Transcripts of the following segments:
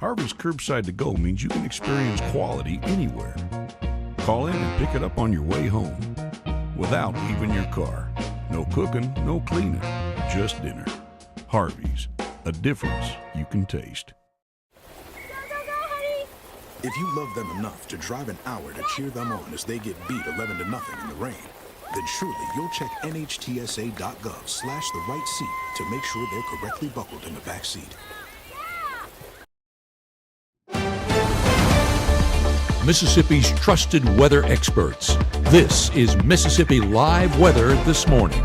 Harvey's Curbside to Go means you can experience quality anywhere. Call in and pick it up on your way home without leaving your car. No cooking, no cleaning, just dinner. Harvey's, a difference you can taste. If you love them enough to drive an hour to cheer them on as they get beat 11-0 in the rain, then surely you'll check NHTSA.gov/the right seat to make sure they're correctly buckled in the back seat. Mississippi's trusted weather experts. This is Mississippi Live Weather This Morning.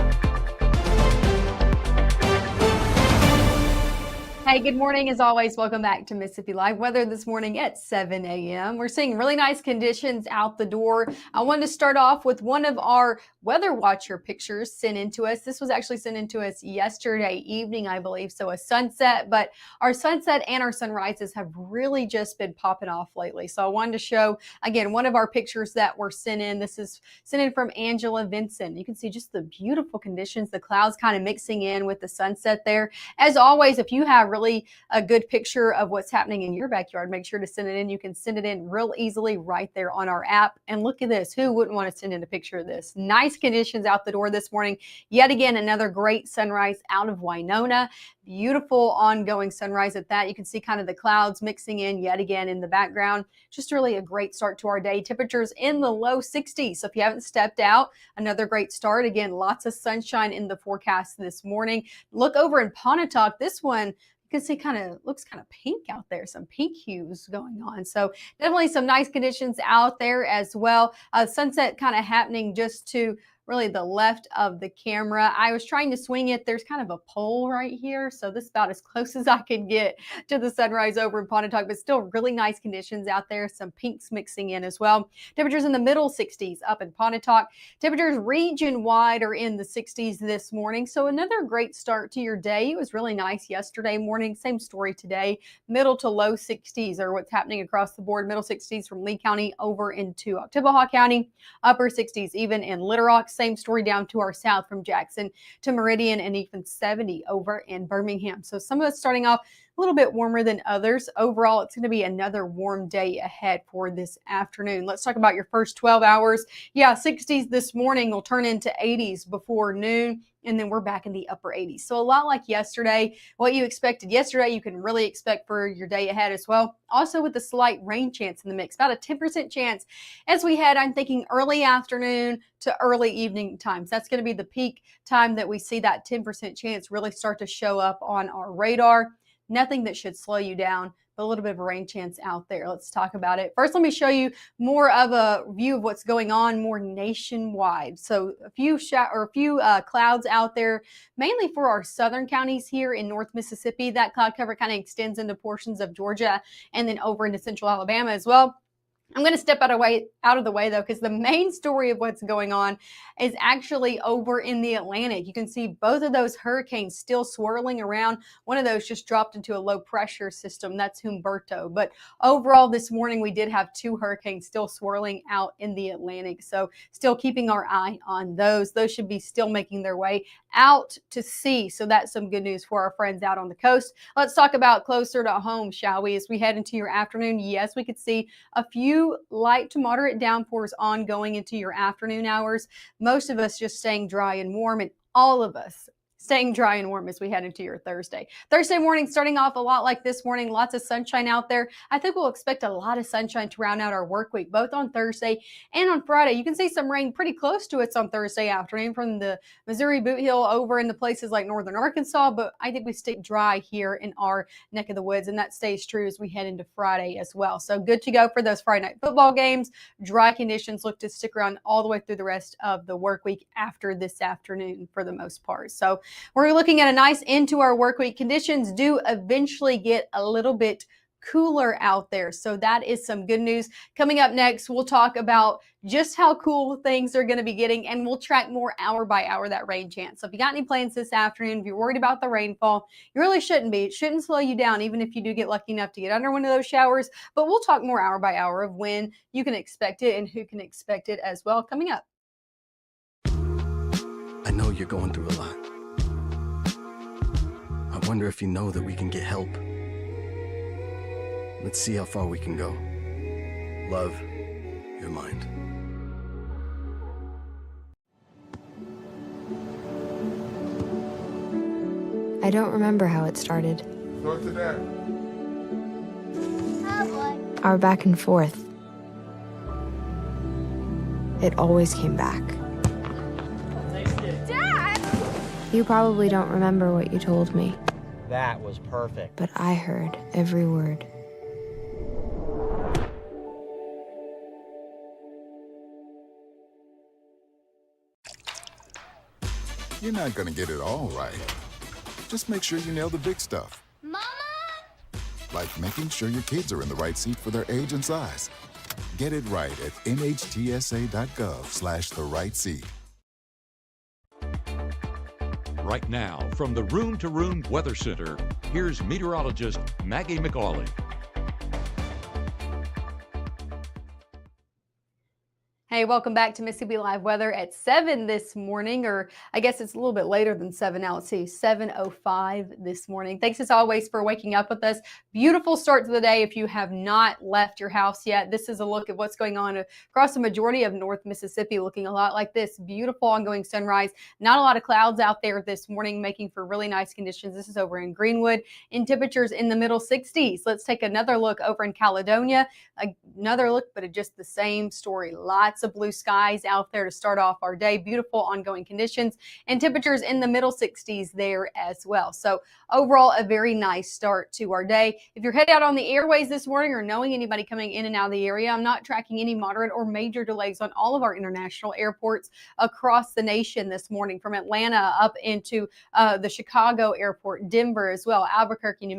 Hey, good morning. As always, welcome back to Mississippi Live Weather This Morning at 7 a.m. We're seeing really nice conditions out the door. I wanted to start off with one of our Weather Watcher pictures sent in to us. This was actually sent in to us yesterday evening, I believe, so a sunset. But our sunset and our sunrises have really just been popping off lately. So I wanted to show, again, one of our pictures that were sent in. This is sent in from Angela Vinson. You can see just the beautiful conditions, the clouds kind of mixing in with the sunset there. As always, if you have really a good picture of what's happening in your backyard, make sure to send it in. You can send it in real easily right there on our app. And look at this. Who wouldn't want to send in a picture of this? Nice conditions out the door this morning. Yet again, another great sunrise out of Winona. Beautiful ongoing sunrise at that. You can see kind of the clouds mixing in yet again in the background. Just really a great start to our day. Temperatures in the low 60s. So if you haven't stepped out, another great start. Again, lots of sunshine in the forecast this morning. Look over in Pontotoc. This one, you can see looks kind of pink out there, some pink hues going on. So definitely some nice conditions out there as well. Sunset kind of happening just to really the left of the camera. I was trying to swing it. There's kind of a pole right here. So this is about as close as I could get to the sunrise over in Pontotoc, but still really nice conditions out there. Some pinks mixing in as well. Temperatures in the middle 60s up in Pontotoc. Temperatures region-wide are in the 60s this morning. So another great start to your day. It was really nice yesterday morning. Same story today. Middle to low 60s are what's happening across the board. Middle 60s from Lee County over into Oktibbeha County. Upper 60s even in Little Rock. Same story down to our south from Jackson to Meridian, and even 70 over in Birmingham. So some of us starting off a little bit warmer than others. Overall, it's going to be another warm day ahead for this afternoon. Let's talk about your first 12 hours. Yeah, 60s this morning will turn into 80s before noon. And then we're back in the upper 80s. So a lot like yesterday, what you expected yesterday, you can really expect for your day ahead as well. Also with a slight rain chance in the mix, about a 10% chance as we head, I'm thinking early afternoon to early evening times. That's going to be the peak time that we see that 10% chance really start to show up on our radar. Nothing that should slow you down, but a little bit of a rain chance out there. Let's talk about it. First, let me show you more of a view of what's going on more nationwide. So a few clouds out there, mainly for our southern counties here in North Mississippi. That cloud cover kind of extends into portions of Georgia and then over into central Alabama as well. I'm going to step out of the way though, because the main story of what's going on is actually over in the Atlantic. You can see both of those hurricanes still swirling around. One of those just dropped into a low pressure system. That's Humberto. But overall this morning, we did have two hurricanes still swirling out in the Atlantic. So still keeping our eye on those. Those should be still making their way out to sea. So that's some good news for our friends out on the coast. Let's talk about closer to home, shall we? As we head into your afternoon, yes, we could see a few light to moderate downpours ongoing into your afternoon hours. Most of us just staying dry and warm, and all of us staying dry and warm as we head into your Thursday. Thursday morning starting off a lot like this morning, lots of sunshine out there. I think we'll expect a lot of sunshine to round out our work week, both on Thursday and on Friday. You can see some rain pretty close to us on Thursday afternoon from the Missouri Boot Hill over into places like northern Arkansas, but I think we stay dry here in our neck of the woods, and that stays true as we head into Friday as well. So good to go for those Friday night football games. Dry conditions look to stick around all the way through the rest of the work week after this afternoon for the most part. So we're looking at a nice end to our work week. Conditions do eventually get a little bit cooler out there. So that is some good news. Coming up next, we'll talk about just how cool things are going to be getting, and we'll track more hour by hour that rain chance. So if you got any plans this afternoon, if you're worried about the rainfall, you really shouldn't be. It shouldn't slow you down, even if you do get lucky enough to get under one of those showers. But we'll talk more hour by hour of when you can expect it and who can expect it as well coming up. I know you're going through a lot. I wonder if you know that we can get help. Let's see how far we can go. Love, your mind. I don't remember how it started. Go to that. Our back and forth. It always came back. Dad! You probably don't remember what you told me, That was perfect. but I heard every word. You're not gonna get it all right. Just make sure you nail the big stuff. Mama! Like making sure your kids are in the right seat for their age and size. Get it right at nhtsa.gov/the right seat. Right now, from the Room to Room Weather Center, here's meteorologist Maggie McAuley. Hey, welcome back to Mississippi Live Weather at 7 this morning, or I guess it's a little bit later than 7 now. Let's see, 7:05 this morning. Thanks as always for waking up with us. Beautiful start to the day if you have not left your house yet. This is a look at what's going on across the majority of North Mississippi, looking a lot like this. Beautiful ongoing sunrise. Not a lot of clouds out there this morning, making for really nice conditions. This is over in Greenwood, in temperatures in the middle 60s. Let's take another look over in Caledonia. Another look, but just the same story. Lots of blue skies out there to start off our day. Beautiful ongoing conditions and temperatures in the middle 60s there as well. So overall, a very nice start to our day. If you're headed out on the airways this morning or knowing anybody coming in and out of the area, I'm not tracking any moderate or major delays on all of our international airports across the nation this morning, from Atlanta up into the Chicago airport, Denver as well, Albuquerque, New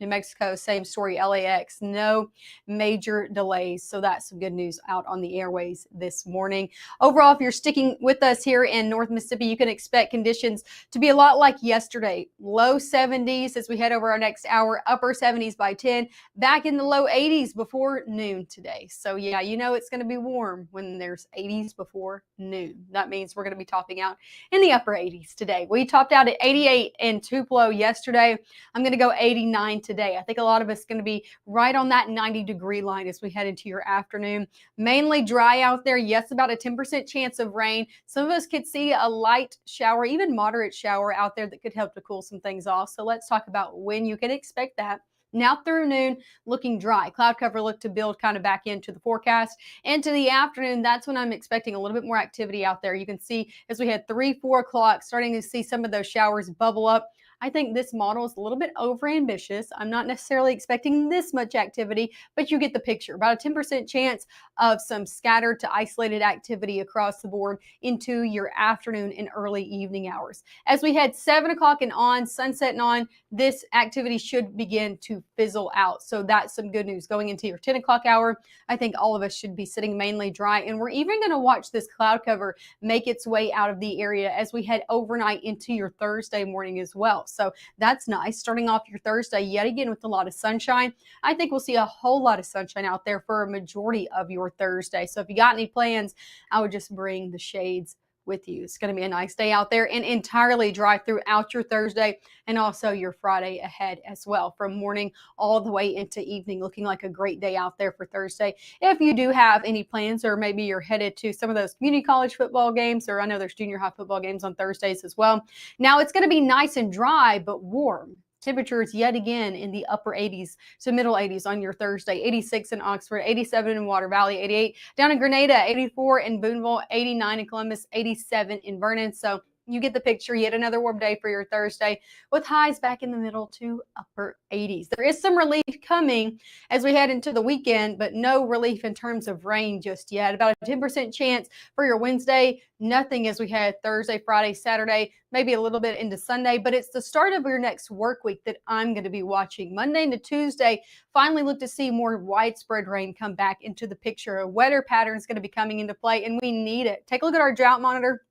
Mexico, same story, LAX, no major delays. So that's some good news out on the airways this morning. Overall, if you're sticking with us here in North Mississippi, you can expect conditions to be a lot like yesterday. Low 70s as we head over our next hour, upper 70s by 10, back in the low 80s before noon today. So yeah, you know it's going to be warm when there's 80s before noon. That means we're going to be topping out in the upper 80s today. We topped out at 88 in Tupelo yesterday. I'm going to go 89 today. I think a lot of us going to be right on that 90-degree line as we head into your afternoon. Mainly dry out there. Yes, about a 10% chance of rain. Some of us could see a light shower, even moderate shower out there that could help to cool some things off. So let's talk about when you can expect that. Now through noon, looking dry. Cloud cover look to build kind of back into the forecast. Into the afternoon, that's when I'm expecting a little bit more activity out there. You can see as we had 3, 4 o'clock, starting to see some of those showers bubble up. I think this model is a little bit overambitious. I'm not necessarily expecting this much activity, but you get the picture. About a 10% chance of some scattered to isolated activity across the board into your afternoon and early evening hours. As we head 7 o'clock and on, sunset and on, this activity should begin to fizzle out. So that's some good news. Going into your 10 o'clock hour, I think all of us should be sitting mainly dry. And we're even going to watch this cloud cover make its way out of the area as we head overnight into your Thursday morning as well. So that's nice. Starting off your Thursday yet again with a lot of sunshine. I think we'll see a whole lot of sunshine out there for a majority of your Thursday. So if you got any plans, I would just bring the shades with you. It's going to be a nice day out there and entirely dry throughout your Thursday and also your Friday ahead as well, from morning all the way into evening. Looking like a great day out there for Thursday. If you do have any plans, or maybe you're headed to some of those community college football games, or I know there's junior high football games on Thursdays as well. Now it's going to be nice and dry, but warm. Temperatures yet again in the upper 80s to middle 80s on your Thursday. 86 in Oxford, 87 in Water Valley, 88 down in Grenada, 84 in Booneville, 89 in Columbus, 87 in Vernon. So you get the picture. Yet another warm day for your Thursday with highs back in the middle to upper 80s. There is some relief coming as we head into the weekend, but no relief in terms of rain just yet. About a 10% chance for your Wednesday. Nothing as we head Thursday, Friday, Saturday, maybe a little bit into Sunday, but it's the start of your next work week that I'm going to be watching. Monday into Tuesday, finally look to see more widespread rain come back into the picture. A wetter pattern is going to be coming into play, and we need it. Take a look at our drought monitor.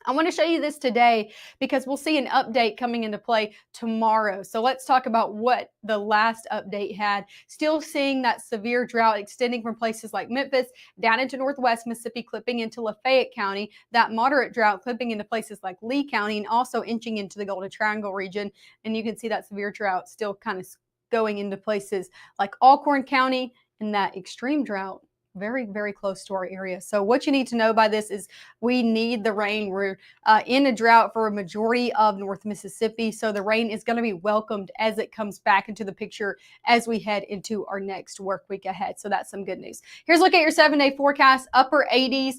I want to show you this today because we'll see an update coming into play tomorrow. So let's talk about what the last update had. Still seeing that severe drought extending from places like Memphis down into northwest Mississippi, clipping into Lafayette County. That moderate drought clipping into places like Lee County and also inching into the Golden Triangle region. And you can see that severe drought still kind of going into places like Alcorn County and that extreme drought very, very close to our area. So what you need to know by this is we need the rain. We're in a drought for a majority of North Mississippi. So the rain is going to be welcomed as it comes back into the picture as we head into our next work week ahead. So that's some good news. Here's a look at your 7-day forecast. Upper 80s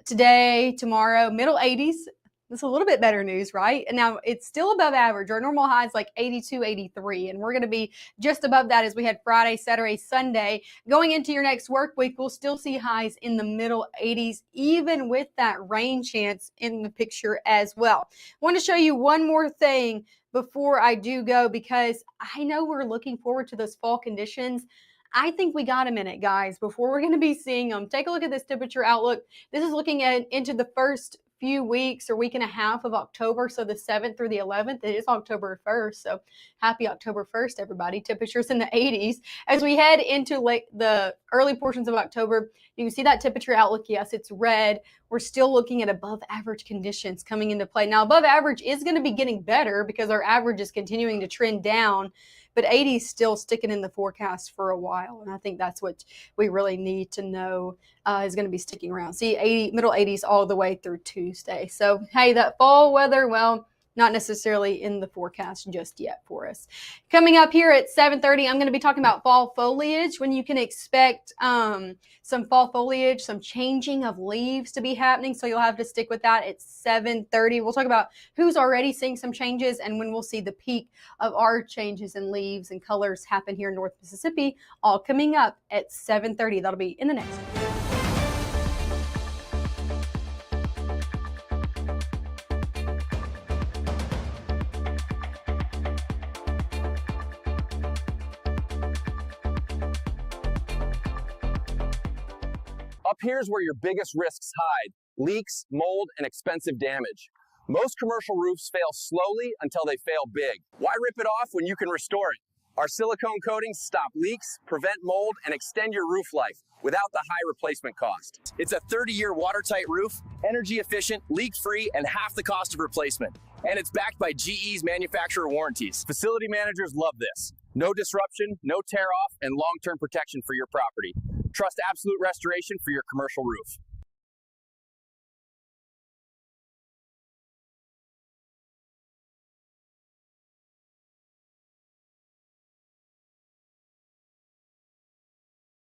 today, tomorrow, middle 80s. That's a little bit better news, right? And now it's still above average. Our normal high is like 82, 83, and we're going to be just above that as we head Friday, Saturday, Sunday. Going into your next work week, we'll still see highs in the middle 80s, even with that rain chance in the picture as well. I want to show you one more thing before I do go, because I know we're looking forward to those fall conditions. I think we got a minute, guys, before we're going to be seeing them. Take a look at this temperature outlook. This is looking at into the first few weeks or week and a half of October, so the 7th through the 11th. It is October 1st, so happy October 1st, everybody. Temperatures in the 80s. As we head into the early portions of October, you can see that temperature outlook. Yes, it's red. We're still looking at above average conditions coming into play. Now, above average is going to be getting better because our average is continuing to trend down, but 80 is still sticking in the forecast for a while. And I think that's what we really need to know is going to be sticking around. See, middle 80s all the way through Tuesday. So, hey, that fall weather, well, not necessarily in the forecast just yet for us. Coming up here at 7:30, I'm going to be talking about fall foliage, when you can expect some fall foliage, some changing of leaves to be happening. So you'll have to stick with that at 7:30. We'll talk about who's already seeing some changes and when we'll see the peak of our changes in leaves and colors happen here in North Mississippi, all coming up at 7:30. That'll be in the next one. Up here's where your biggest risks hide: leaks, mold, and expensive damage. Most commercial roofs fail slowly until they fail big. Why rip it off when you can restore it? Our silicone coatings stop leaks, prevent mold, and extend your roof life without the high replacement cost. It's a 30-year watertight roof, energy efficient, leak-free, and half the cost of replacement. And it's backed by GE's manufacturer warranties. Facility managers love this. No disruption, no tear off, and long-term protection for your property. Trust Absolute Restoration for your commercial roof.